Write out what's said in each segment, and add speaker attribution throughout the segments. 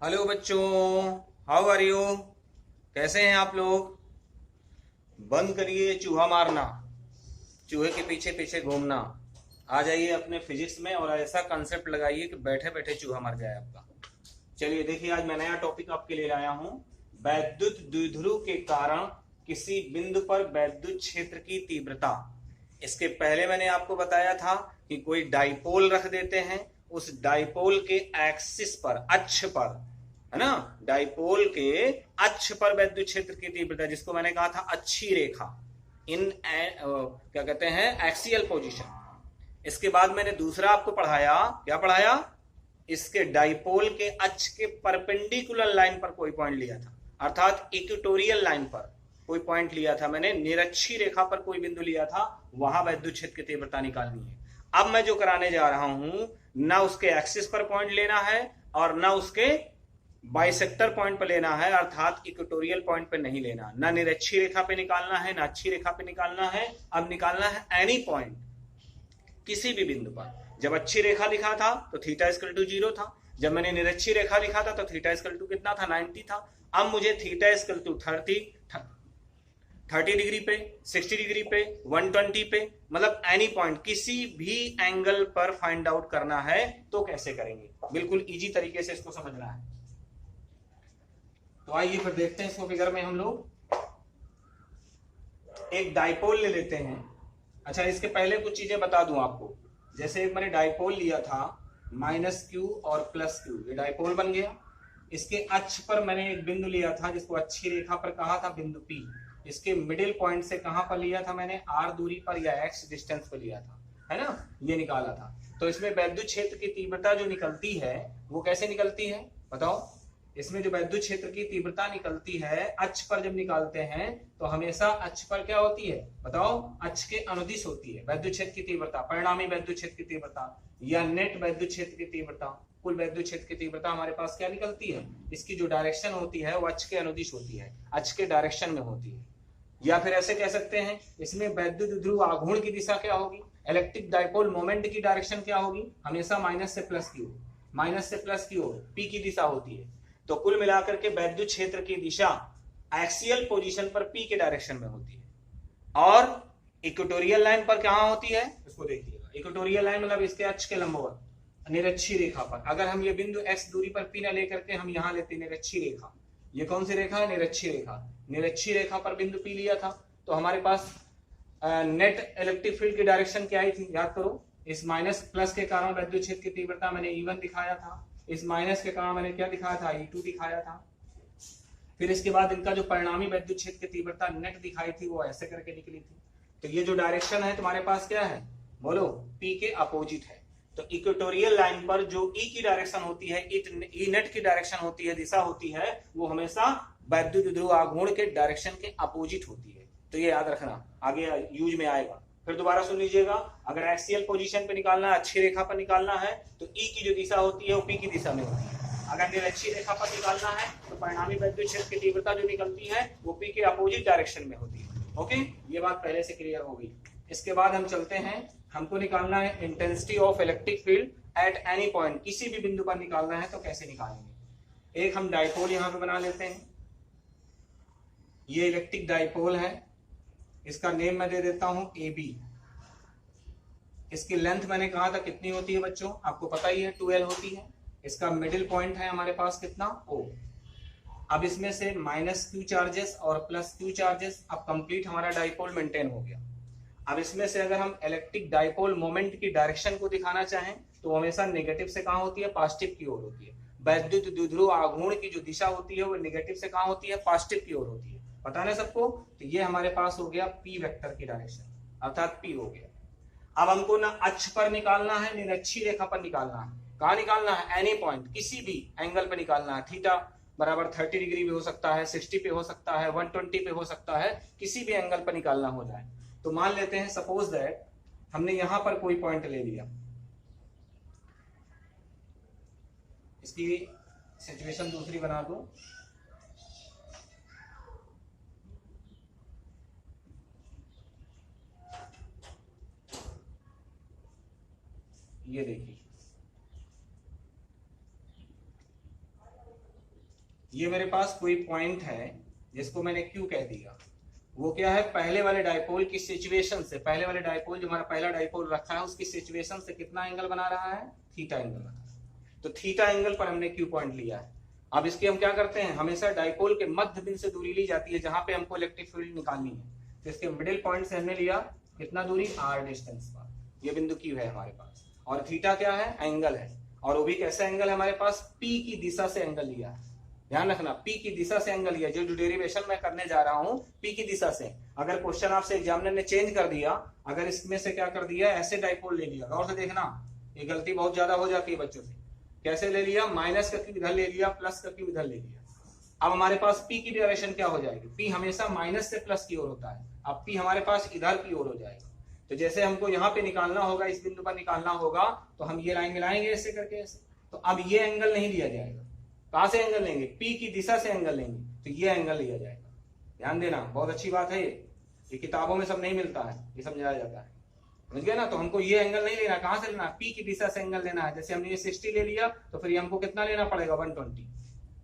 Speaker 1: Hello बच्चों, how are you? कैसे हैं आप लोग? बंद करिए चूहा मारना, चूहे के पीछे पीछे घूमना। आ जाइए अपने फिजिक्स में और ऐसा कंसेप्ट लगाइए कि बैठे बैठे चूहा मर जाए आपका। चलिए देखिए, आज मैं नया टॉपिक आपके लिए लाया हूं। वैद्युत द्विध्रुव के कारण किसी बिंदु पर वैद्युत क्षेत्र की तीव्रता। इसके पहले मैंने आपको बताया था कि कोई डाइपोल रख देते हैं, उस डाइपोल के एक्सिस पर, अक्ष पर, है ना, डाइपोल के अक्ष पर वैद्युत क्षेत्र की तीव्रता, जिसको मैंने कहा था अच्छी रेखा, इन क्या कहते हैं, एक्सियल पोजीशन। इसके बाद मैंने दूसरा आपको पढ़ाया, क्या पढ़ाया? इसके डाइपोल के अक्ष के परपेंडिकुलर लाइन पर कोई पॉइंट लिया था, अर्थात इक्वेटोरियल लाइन पर कोई पॉइंट लिया था मैंने, निरक्षी रेखा पर कोई बिंदु लिया था, वहां वैद्युत क्षेत्र की तीव्रता निकालनी है। अब मैं जो कराने जा रहा हूं, ना उसके एक्सिस पर पॉइंट लेना है और ना उसके बाइसेक्टर पॉइंट पे लेना है, अर्थात इक्वेटोरियल पॉइंट पे नहीं लेना, ना निरक्षी रेखा पे निकालना है ना अच्छी रेखा पे निकालना है। अब निकालना है एनी पॉइंट, किसी भी बिंदु पर। जब अच्छी रेखा लिखा था तो थीटा इक्वल टू 0 था, जब मैंने निरक्षी रेखा लिखा था तो थीटा इक्वल टू कितना था, 90 था। अब मुझे थीटा इक्वल टू 30 डिग्री पे, 60 डिग्री पे, 120 पे, मतलब एनी पॉइंट, किसी भी एंगल पर फाइंड आउट करना है। तो कैसे करेंगे? बिल्कुल इजी तरीके से इसको समझना है। तो आइए फिर देखते हैं इसको फिगर में। हम लोग एक डाइपोल ले लेते हैं। अच्छा, इसके पहले कुछ चीजें बता दूं आपको। जैसे एक मैंने डाइपोल लिया था, माइनस क्यू और प्लस क्यू, ये डाइपोल बन गया। इसके अक्ष पर मैंने एक बिंदु लिया था जिसको अच्छी रेखा पर कहा था बिंदु पी। इसके मिडिल पॉइंट से कहां पर लिया था मैंने, आर दूरी पर या एक्स डिस्टेंस पर लिया था, है ना, ये निकाला था। तो इसमें वैद्युत क्षेत्र की तीव्रता जो निकलती है वो कैसे निकलती है बताओ? इसमें जो वैद्युत क्षेत्र की तीव्रता निकलती है, अक्ष पर जब निकालते हैं तो हमेशा अक्ष पर क्या होती है बताओ? अक्ष के अनुदिश होती है वैद्युत क्षेत्र की तीव्रता, परिणामी वैद्युत क्षेत्र की तीव्रता या नेट वैद्युत क्षेत्र की तीव्रता। कुल वैद्युत क्षेत्र की तीव्रता हमारे पास क्या निकलती है? इसकी जो डायरेक्शन होती है वो अक्ष के अनुदिश होती है, अक्ष के डायरेक्शन में होती है। या फिर ऐसे कह सकते हैं, इसमें वैद्युत ध्रुव आघूर्ण की दिशा क्या होगी, इलेक्ट्रिक डाइपोल मोमेंट की डायरेक्शन क्या होगी, हमेशा माइनस से प्लस की ओर, माइनस से प्लस की ओर पी की दिशा होती है। तो कुल मिलाकर के वैद्युत क्षेत्र की दिशा एक्सियल पोजीशन पर पी के डायरेक्शन में होती है। और इक्वेटोरियल लाइन पर कहां होती है, इसको देखिएगा। इक्वेटोरियल लाइन मतलब इसके अक्ष के लंबवत निरक्षी रेखा पर। अगर हम ये बिंदु एक्स दूरी पर पी ना लेकर के हम यहां लेते निरक्षी रेखा, ये कौन सी रेखा है, निरक्षी रेखा। निरक्षी रेखा पर बिंदु पी लिया था तो हमारे पास नेट इलेक्ट्रिक फील्ड की डायरेक्शन क्या आई थी, याद करो। इस माइनस प्लस के कारण वैद्युत क्षेत्र की तीव्रता मैंने E1 दिखाया था, इस माइनस के कारण मैंने क्या दिखाया था, E2 दिखाया था। फिर इसके बाद इनका जो परिणामी वैद्युत क्षेत्र की तीव्रता नेट दिखाई थी वो ऐसे करके निकली थी। तो ये जो डायरेक्शन है तुम्हारे पास क्या है, बोलो? पी के अपोजिट है। तो इक्वेटोरियल लाइन पर जो ई की डायरेक्शन होती है, ई नेट की डायरेक्शन होती है, दिशा होती है, वो हमेशा वैद्युत ध्रुव आघूर्ण के डायरेक्शन के अपोजिट होती है। तो ये याद रखना, आगे यूज में आएगा। फिर दोबारा सुन लीजिएगा, अगर एक्सियल पोजीशन पे निकालना है, अच्छी रेखा पर निकालना है, तो ई की जो दिशा होती है वो पी की दिशा में होती है। अगर निरक्षी रेखा पर निकालना है तो परिणामी वैद्युत क्षेत्र की तीव्रता जो निकलती है वो पी के अपोजिट डायरेक्शन में होती है। ओके, ये बात पहले से क्लियर हो गई। इसके बाद हम चलते हैं, हमको निकालना है intensity of electric field at any point, किसी भी बिंदु पर निकालना है। तो कैसे निकालेंगे? एक हम डाइपोल यहां पे बना लेते हैं। ये इलेक्ट्रिक डाइपोल है, इसका नेम मैं दे देता हूं ए बी। इसकी लेंथ मैंने कहा था कितनी होती है बच्चों, आपको पता ही है, 12 होती है। इसका मिडिल पॉइंट है हमारे पास कितना, O। अब इसमें से माइनस क्यू चार्जेस और प्लस क्यू चार्जेस, अब कंप्लीट हमारा डाइपोल मेंटेन हो गया। अब इसमें से अगर हम इलेक्ट्रिक डाइपोल मोमेंट की डायरेक्शन को दिखाना चाहें तो हमेशा नेगेटिव से कहां होती है, पॉजिटिव की ओर होती है। वैद्युत द्विध्रुव आघूर्ण की जो दिशा होती है वो नेगेटिव से कहां होती है, पॉजिटिव की ओर होती है। पता ना सबको? तो ये हमारे पास हो गया पी वेक्टर की डायरेक्शन, अर्थात पी हो गया। अब हमको ना अक्ष पर निकालना है, निरक्षी रेखा पर निकालना है। कहां निकालना है, एनी पॉइंट, किसी भी एंगल पर निकालना है। थीटा बराबर 30 डिग्री भी हो सकता है, 60 पे हो सकता है, 120 पे हो सकता है, किसी भी एंगल पर निकालना हो जाए। तो मान लेते हैं, सपोज दैट हमने यहां पर कोई पॉइंट ले लिया। इसकी सिचुएशन दूसरी बना दो। ये देखिए, ये मेरे पास कोई पॉइंट है जिसको मैंने क्यू कह दिया, वो क्या है, पहले वाले डाइपोल की सिचुएशन से, पहले वाले डाइपोल जो हमारा पहला डाइपोल रखा है उसकी सिचुएशन से कितना एंगल बना रहा है, थीटा एंगल बना रहा है। तो थीटा एंगल पर हमने क्यू पॉइंट लिया है। अब इसके हम क्या करते हैं, हमेशा डाइपोल के मध्य बिंदु से दूरी ली जाती है जहां पे हमको इलेक्ट्रिक फील्ड निकालनी है। तो इसके मिडिल पॉइंट से हमने लिया कितना दूरी, आर डिस्टेंस पर, ये बिंदु क्यू है हमारे पास। और थीटा क्या है, एंगल है, और वो भी कैसा एंगल है हमारे पास, पी की दिशा से एंगल लिया है। ध्यान रखना, पी की दिशा से एंगल लिया, जो डेरिवेशन मैं करने जा रहा हूं पी की दिशा से। अगर क्वेश्चन आपसे एग्जामिनर ने चेंज कर दिया, अगर इसमें से क्या कर दिया, ऐसे डाइपोल ले लिया, गौर से देखना, ये गलती बहुत ज्यादा हो जाती है बच्चों से। कैसे ले लिया, माइनस का क्यू इधर ले लिया, प्लस का क्यू इधर ले लिया। अब हमारे पास पी की डायरेक्शन क्या हो जाएगी, पी हमेशा माइनस से प्लस की ओर होता है, अब पी हमारे पास इधर की ओर हो जाएगा। तो जैसे हमको यहाँ पे निकालना होगा, इस बिंदु पर निकालना होगा, तो हम ये लाइन मिलाएंगे ऐसे करके ऐसे। तो अब ये एंगल नहीं लिया जाएगा, कहां से एंगल लेंगे, पी की दिशा से एंगल लेंगे, तो ये एंगल लिया जाएगा। ध्यान देना, बहुत अच्छी बात है ये किताबों में सब नहीं मिलता है, ये समझाया जाता है, समझ गया ना। तो हमको ये एंगल नहीं लेना, कहां से लेना, पी की दिशा से एंगल लेना है। जैसे हमने ये 60 ले लिया, तो फिर हमको कितना लेना पड़ेगा, 120,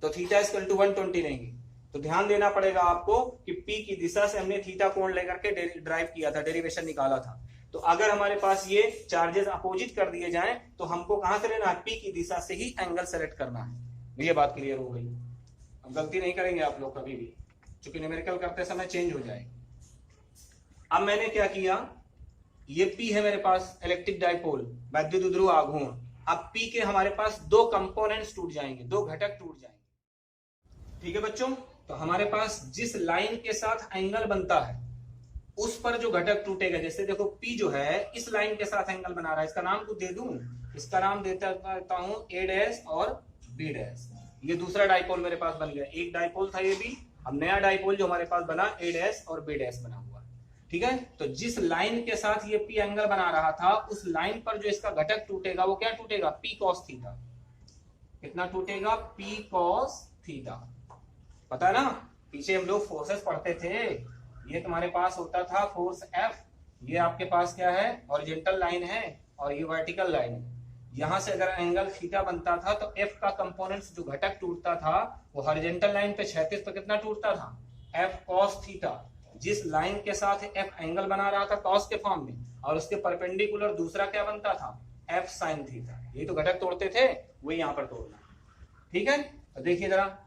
Speaker 1: तो थीटा इक्वल टू 120 लेंगे। तो ध्यान देना पड़ेगा आपको कि पी की दिशा से हमने थीटा कोण लेकर के ड्राइव किया था, डेरिवेशन निकाला था। तो अगर हमारे पास ये चार्जेस अपोजिट कर दिए जाएं, तो हमको कहां से लेना है, पी की दिशा से ही एंगल सेलेक्ट करना है। ये बात क्लियर हो गई। अब गलती नहीं करेंगे आप लोग कभी भी, क्योंकि न्यूमेरिकल करते समय चेंज हो जाएगी। अब मैंने क्या किया, ये P है मेरे पास, इलेक्ट्रिक डाइपोल, वैद्युत ध्रुव आघूर्ण। अब P के हमारे पास दो कंपोनेंट्स टूट जाएंगे, दो घटक टूट जाएंगे। ठीक है बच्चों, तो हमारे पास जिस लाइन के साथ एंगल बनता है उस पर जो घटक टूटेगा, जैसे देखो P जो है इस लाइन के साथ एंगल बना रहा है, इसका नाम कुछ दे दूं, इसका नाम देता हूं A डैश और B डैश। ये दूसरा डाइपोल मेरे पास बन गया, एक डाइपोल था ये भी, अब नया डाइपोल जो हमारे पास बना A डैश और B डैश बना हुआ। ठीक है, तो जिस लाइन के साथ ये P एंगल बना रहा था, उस लाइन पर जो इसका घटक टूटेगा वो क्या टूटेगा, P cos थीटा। कितना टूटेगा, P cos थीटा। पता है ना, पीछे हम लोग फोर्सेस पढ़ते थे, ये तुम्हारे पास होता था फोर्स F, ये आपके पास क्या है, हॉरिजॉन्टल लाइन है, और ये वर्टिकल लाइन है। यहां से अगर एंगल थीटा बनता था तो F का कंपोनेंट्स जो घटक टूटता था वो हॉरिजॉन्टल लाइन पे क्षैतिज पे कितना टूटता था, F cos थीटा। जिस लाइन के साथ F एंगल बना रहा था cos के फॉर्म में, और उसके परपेंडिकुलर दूसरा क्या बनता था, F sin थीटा। ये तो घटक तोड़ते थे, वही यहाँ पर तोड़ना। ठीक है, तो देखिए जरा,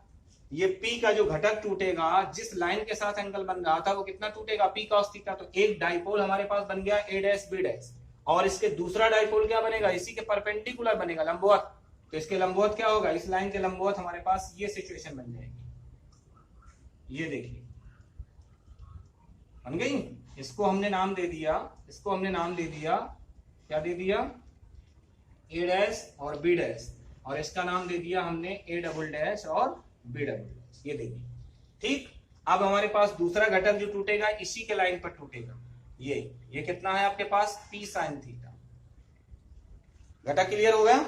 Speaker 1: ये P का जो घटक टूटेगा, जिस लाइन के साथ एंगल बन रहा था वो कितना टूटेगा, P cos थीटा। तो एक डाइपोल हमारे पास बन गया A डैश B डैश, और इसके दूसरा डाइपोल क्या बनेगा, इसी के परपेंडिकुलर बनेगा, लंबवत। तो इसके लंबवत क्या होगा, इस लाइन के लंबवत हमारे पास ये सिचुएशन बन जाएगी। ये देखिए बन गई। इसको हमने नाम दे दिया, इसको हमने नाम दे दिया, क्या दे दिया, A डैश और B डैश, और इसका नाम दे दिया हमने A डबल डैश और B डबल डैश। ये देखिए, ठीक। अब हमारे पास दूसरा घटक जो टूटेगा इसी के लाइन पर टूटेगा, ये कितना है आपके पास, P sin थीटा। घटक क्लियर हो गया।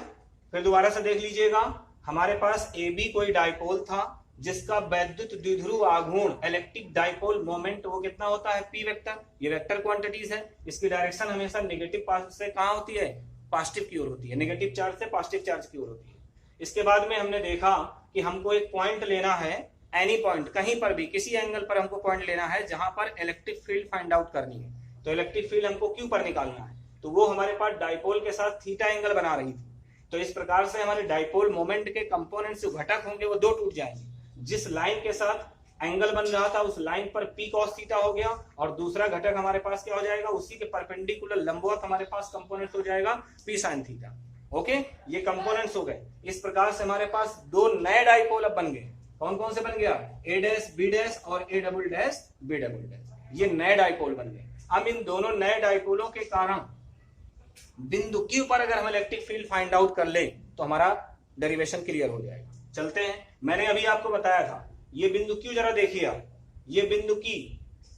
Speaker 1: फिर दोबारा से देख लीजिएगा, हमारे पास AB कोई डाइपोल था जिसका वैद्युत द्विध्रुव आघूर्ण, इलेक्ट्रिक डाइपोल मोमेंट, वो कितना होता है, P वेक्टर। ये वेक्टर क्वांटिटीज है, इसकी डायरेक्शन हमेशा नेगेटिव पार्ट से कहां होती है, पॉजिटिव की ओर होती है, नेगेटिव चार्ज से पॉजिटिव चार्ज की ओर होती है। इसके बाद में हमने देखा कि हमको एक पॉइंट लेना है, एनी पॉइंट, कहीं पर भी किसी एंगल पर हमको पॉइंट लेना है जहां पर इलेक्ट्रिक फील्ड फाइंड आउट करनी है। तो इलेक्ट्रिक फील्ड हमको क्यू पर निकालना है, तो वो हमारे पास डाइपोल के साथ थीटा एंगल बना रही थी। तो इस प्रकार से हमारे डाइपोल मोमेंट के कंपोनेंट्स जो घटक होंगे वो दो टूट जाएंगे। जिस लाइन के साथ एंगल बन रहा था उस लाइन पर P cos थीटा हो गया, और दूसरा घटक हमारे पास क्या हो जाएगा, उसी के परपेंडिकुलर लंबवत हमारे पास कंपोनेंट्स हो जाएगा P sin थीटा। ओके, ये कंपोनेंट्स हो गए। इस प्रकार से हमारे पास दो नए डाइपोल अब बन गए। कौन कौन से बन गया, A डैश B डैश और A double dash B double dash. ये नए डाइपोल बन गए। अब इन दोनों नए डाइपोलों के कारण बिंदु Q पर अगर हम इलेक्ट्रिक फील्ड फाइंड आउट कर ले तो हमारा डेरिवेशन क्लियर हो जाएगा। चलते हैं, मैंने अभी आपको बताया था, ये बिंदु Q जरा देखिए आप, ये बिंदु की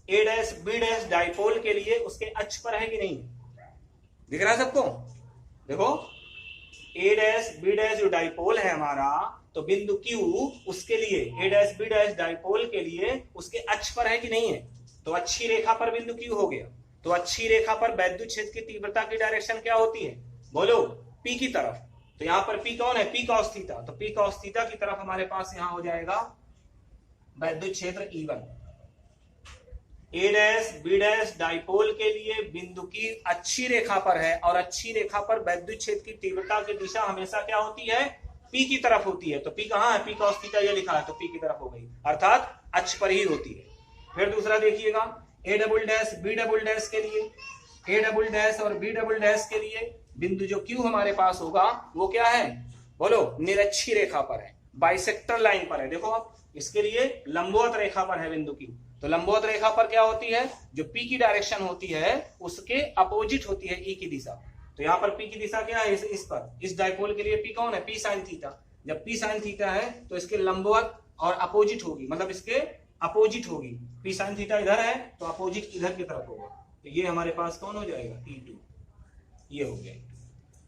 Speaker 1: A dash B dash dipole के लिए उसके अक्ष पर है कि नहीं, दिख रहा है सबको। देखो A डैश B डैश जो डाइपोल है हमारा, तो बिंदु Q उसके लिए A dash B dash dipole के लिए उसके अक्ष पर है कि नहीं है। तो अच्छी रेखा पर बिंदु Q हो गया। तो अच्छी रेखा पर वैद्युत क्षेत्र की तीव्रता की डायरेक्शन क्या होती है, बोलो, P की तरफ। तो यहाँ पर P कौन है, P cos थीटा। तो P cos थीटा की तरफ हमारे पास यहाँ हो जाएगा वैद्युत क्षेत्र E1। ए डैश बी डैश डाइपोल के लिए बिंदु की अच्छी रेखा पर है और अच्छी रेखा पर वैद्युत क्षेत्र की तीव्रता की दिशा हमेशा क्या होती है, P की तरफ होती है। तो P कहाँ है, P cos थीटा ये लिखा है, तो P की तरफ हो गई, अर्थात अक्ष पर ही होती है। फिर दूसरा देखिएगा, A double dash B double dash के लिए, ए डबल डैश और बी डबल डैश के लिए बिंदु जो Q हमारे पास होगा वो क्या है, बोलो, निरक्षी रेखा पर है, बाइसेक्टर लाइन पर है। देखो आप, इसके लिए लंबवत रेखा पर है बिंदु Q। तो लंबवत रेखा पर क्या होती है, जो P की डायरेक्शन होती है उसके अपोजिट होती है E की दिशा। तो यहाँ पर P की दिशा क्या है, इस पर, इस डायपोल के लिए P कौन है, P साइन थीटा। जब P साइन थीटा है तो इसके लंबवत और अपोजिट होगी, मतलब इसके अपोजिट होगी। P साइन थीटा इधर है तो अपोजिट इधर की तरफ होगा। तो ये हमारे पास कौन हो जाएगा, E2, ये हो गया।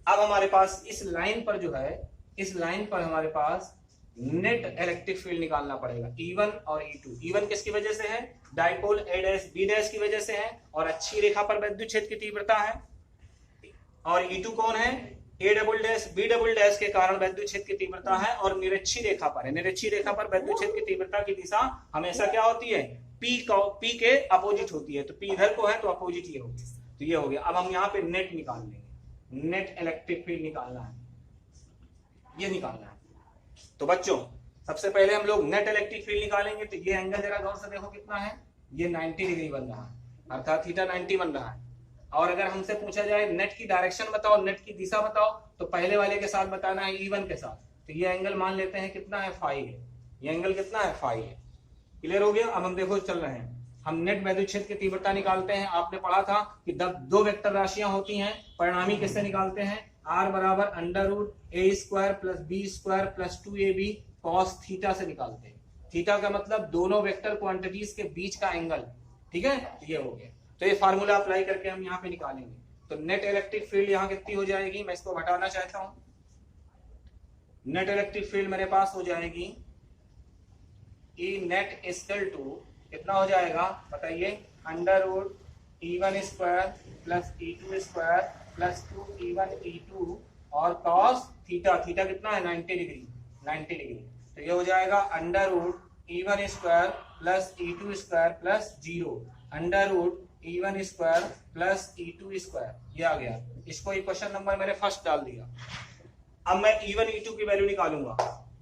Speaker 1: अब हमारे पास इस लाइन पर जो है, इस लाइन पर हमारे पास नेट इलेक्ट्रिक फील्ड निकालना पड़ेगा, E1 और E2। E1 किसकी वजह से है, डाइपोल ए डैश बी डैश की वजह से है और अच्छी रेखा पर वैद्युत क्षेत्र की तीव्रता है। और E2 कौन है, A double dash B double dash के कारण वैद्युत क्षेत्र की तीव्रता है और निरक्षी रेखा पर है। निरक्षी रेखा पर वैद्युत क्षेत्र की तीव्रता की दिशा हमेशा क्या होती है, P के अपोजिट होती है। तो P इधर को है तो अपोजिट ये होगी। तो ये हो गया। अब हम यहाँ पे नेट निकाल लेंगे, नेट इलेक्ट्रिक फील्ड निकालना है, ये निकालना है। तो बच्चों सबसे पहले हम लोग नेट इलेक्ट्रिक फील्ड निकालेंगे। तो ये एंगल जरा गौर से देखो कितना है, ये 90 डिग्री बन रहा है, अर्थात थीटा 90 बन रहा है। और अगर हमसे पूछा जाए नेट की डायरेक्शन बताओ, नेट की दिशा बताओ, तो पहले वाले के साथ बताना है, E1 के साथ। तो ये एंगल मान लेते हैं कितना है, फाई है। ये एंगल कितना है, फाई है। क्लियर हो गया। अब हम देखो चल रहे हैं, हम नेट वैद्युत क्षेत्र की तीव्रता निकालते हैं। आपने पढ़ा था कि दो वेक्टर राशियां होती हैं, परिणामी किससे निकालते हैं, R बराबर under root A square plus B square plus 2ab cos theta से निकालते हैं। थीटा का मतलब दोनों वेक्टर क्वांटिटीज के बीच का एंगल, ठीक है। ये हो गया। तो ये फार्मूला अप्लाई करके हम यहाँ पे निकालेंगे। तो नेट इलेक्ट्रिक फील्ड यहाँ कितनी हो जाएगी, मैं इसको हटाना चाहता हूं। नेट इलेक्ट्रिक फील्ड मेरे पास हो जाएगी E नेट इक्वल टू कितना हो जाएगा बताइए, under root E1 square plus E2 square plus 2E1 E2 और कॉस थीटा, थीटा कितना है 90 डिग्री, 90 डिग्री। तो ये हो जाएगा under root E1 square plus E2 square plus 0 under root E1 square plus E2 square, ये आ गया। इसको इक्वेशन नंबर मैंने फर्स्ट डाल दिया। अब मैं E1 E2 की वैल्यू निकालूंगा।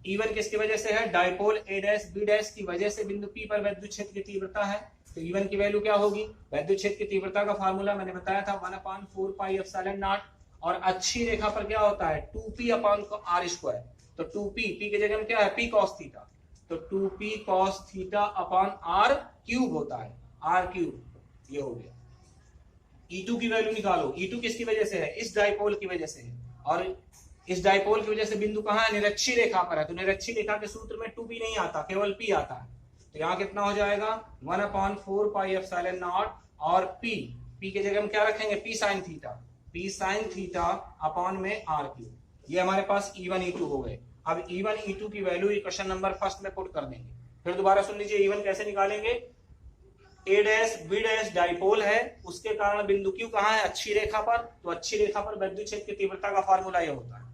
Speaker 1: E1 किसकी वजह से है, डाइपोल ए डैश बी डैश की वजह से बिंदु P पर वैद्युत क्षेत्र की तीव्रता है। तो E1 की वैल्यू क्या होगी, वैद्युत क्षेत्र की तीव्रता का फार्मूला मैंने बताया था 1/4 पाई एप्सिलॉन नॉट। और अच्छी रेखा पर क्या होता है 2p अपॉन r स्क्वायर। तो 2p, p की जगह में क्या है, p cos थीटा। तो 2p cos theta upon r cube होता है, r क्यूब। ये हो गया। E2 की वैल्यू निकालो। E2 किसकी वजह से है, इस डाइपोल की वजह से है। और इस डाइपोल की वजह से बिंदु कहाँ है, निरक्षी रेखा पर है। तो निरक्षी रेखा के सूत्र में 2p नहीं आता, केवल p आता है। तो यहाँ कितना हो जाएगा 1/4 पाई एप्सिलॉन नॉट और p के जगह में क्या रखेंगे, p sine theta, p sine theta upon में r क्यूब। ये हमारे पास E1 E2 हो गए। अब E1 E2 की वैल्यू क्वेश्चन नंबर फर्स्ट में पुट कर देंगे। फिर दोबारा सुन लीजिए, E1 कैसे निकालेंगे, ए डैश बी डैश डाइपोल है, उसके कारण बिंदु Q कहाँ है, अच्छी रेखा पर। तो अच्छी रेखा पर वैद्युत क्षेत्र की तीव्रता का फार्मूला ये होता है,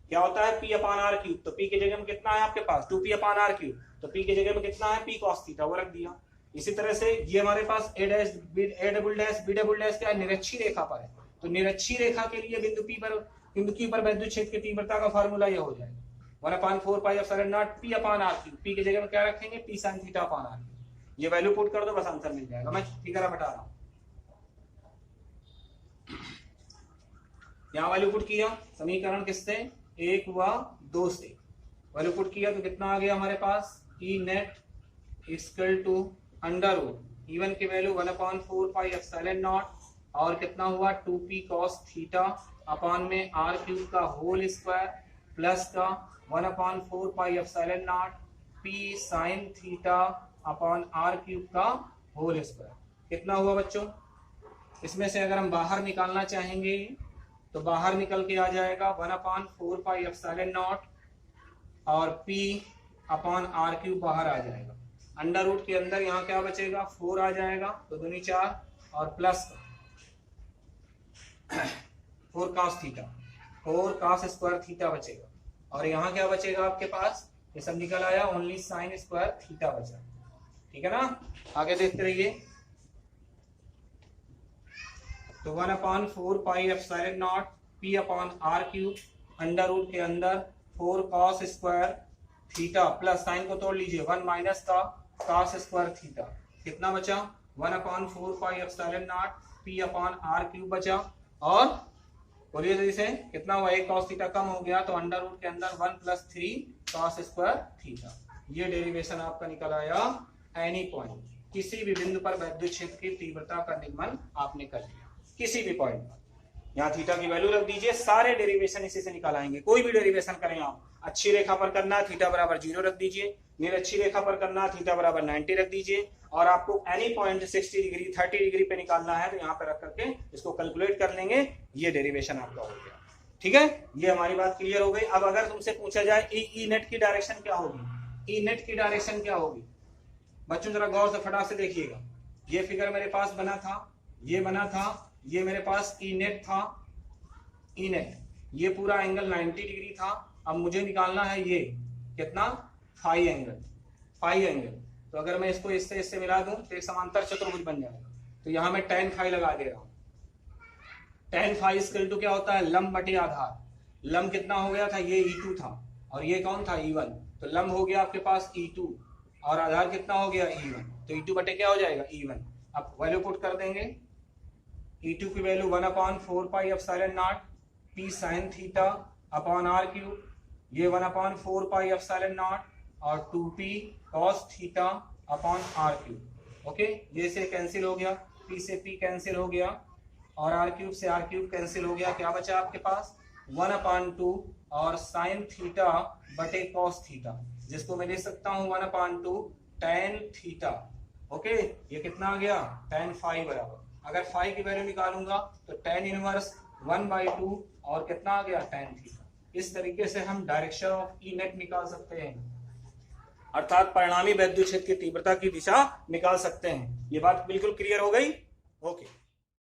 Speaker 1: क्या होता है, P अपान R क्यूब। तो P की जगह में कितना है आपके पास 2p अपान R क्यूब। तो P की जगह में कितना है, P cos थीटा, वो रख दिया। इसी तरह से ये हमारे पास A double dash B double dash क्या है, निरक्षी रेखा पर है। तो निरक्षी रेखा के लिए बिंदु Q पर वैद्युत क्षेत्र की तीव्रता का फार्मूला ये हो जाएगा 1/4 पाई एप्सिलॉन नॉट p अपान r क्यूब। P की जगह में क्या रखेंगे, p sin theta upon r। ये वैल्यू पुट कर दो, बस आंसर मिल जाएगा। मैं फिगर बता रहा हूं, यहाँ वैल्यू पुट किया, समीकरण किससे, 1 व 2 से वैल्यू पुट किया। तो कितना आ गया हमारे पास, E net equal to under root E1 की वैल्यू 1/4 पाई एप्सिलॉन नॉट और कितना हुआ 2p cos थीटा अपॉन में r क्यूब का होल स्क्वायर प्लस का 1/4 pi epsilon naught p sin theta upon r cube का होल स्क्वायर। कितना हुआ बच्चों, इसमें से अगर हम बाहर निकालना चाहेंगे तो बाहर निकल के आ जाएगा 1/4 पाई एप्सिलॉन नॉट और p अपॉन r क्यूब बाहर आ जाएगा। अंडर रूट के अंदर यहाँ क्या बचेगा, 4 आ जाएगा, तो दूनी 4 और plus 4 cos theta, 4 cos square theta बचेगा। और यहाँ क्या बचेगा आपके पास, ये सब निकल आया, ओनली साइन स्क्वायर थीटा बचा। ठीक है ना, आगे देखते रहिए। तो 1/4 pi epsilon naught P upon R cube under root के अंदर 4 cos square theta plus sine को तोड़ लीजिए 1 माइनस का कॉस स्क्वायर थीटा, कितना बचा 1/4 pi epsilon naught P upon R cube बचा। और ये से कितना हुआ, एक कॉस थीटा कम हो गया तो अंडर रूट के अंदर 1 + 3 कॉस स्क्वायर थीटा। ये डेरिवेशन आपका निकल आया एनी पॉइंट, किसी भी बिंदु पर विद्युत क्षेत्र की तीव्रता का निगमन आपने कर लिया किसी भी पॉइंट पर। यहाँ थीटा की वैल्यू रख दीजिए, सारे डेरिवेशन इसी से निकाल आएंगे। कोई भी डेरिवेशन करें आप, अच्छी रेखा पर करना थीटा बराबर 0 रख दीजिए, निरक्षी रेखा पर करना थीटा बराबर 90 रख दीजिए, और आपको एनी पॉइंट 60 डिग्री 30 डिग्री पे निकालना है तो यहाँ पे रख करके इसको कैलकुलेट कर लेंगे, ये डेरिवेशन आपका हो गया। ठीक है, ये हमारी बात क्लियर हो गई। अब अगर तुमसे पूछा जाए ई नेट की डायरेक्शन क्या होगी, ई नेट की डायरेक्शन क्या होगी, बच्चों जरा गौर से फटाक से देखिएगा। ये फिगर मेरे पास बना था, ये बना था, ये मेरे पास ई नेट था, ई नेट, ये पूरा एंगल 90 डिग्री था। अब मुझे निकालना है ये कितना, फाई एंगल। तो अगर मैं इसको इससे मिला दूं तो एक समांतर चतुर्भुज बन जाएगा। तो यहां मैं tan फाई लगा दे रहा हूं। tan फाई इक्वल टू क्या होता है, लंब बटे आधार। लंब कितना हो गया था, ये E2 था और ये कौन था, E1। तो लंब हो गया आपके पास E2 और आधार कितना हो गया, E1। तो E2 बटे क्या हो जाएगा, E1। अब वैल्यू पुट कर देंगे, E2 की value 1/4 pi epsilon naught P sin theta upon R cube, ये 1/4 पाई एप्सिलॉन नॉट और 2P cos theta upon R cube. Okay, ये से कैंसिल हो गया, P से P कैंसिल हो गया और आर क्यूब से आर क्यूब कैंसिल हो गया। क्या बचा आपके पास, 1/2 और साइन थीटा बटे cos थीटा, जिसको मैं लिख सकता हूँ 1/2 tan थीटा। ओके, ये कितना आ गया, tan फाई बराबर, अगर फाई की वैल्यू निकालूंगा तो tan इनवर्स 1/2 और कितना आ गया, tan थीटा। इस तरीके से हम डायरेक्शन ऑफ ई नेट निकाल सकते हैं, अर्थात परिणामी विद्युत क्षेत्र की तीव्रता की दिशा निकाल सकते हैं। ये बात बिल्कुल क्लियर हो गई। ओके।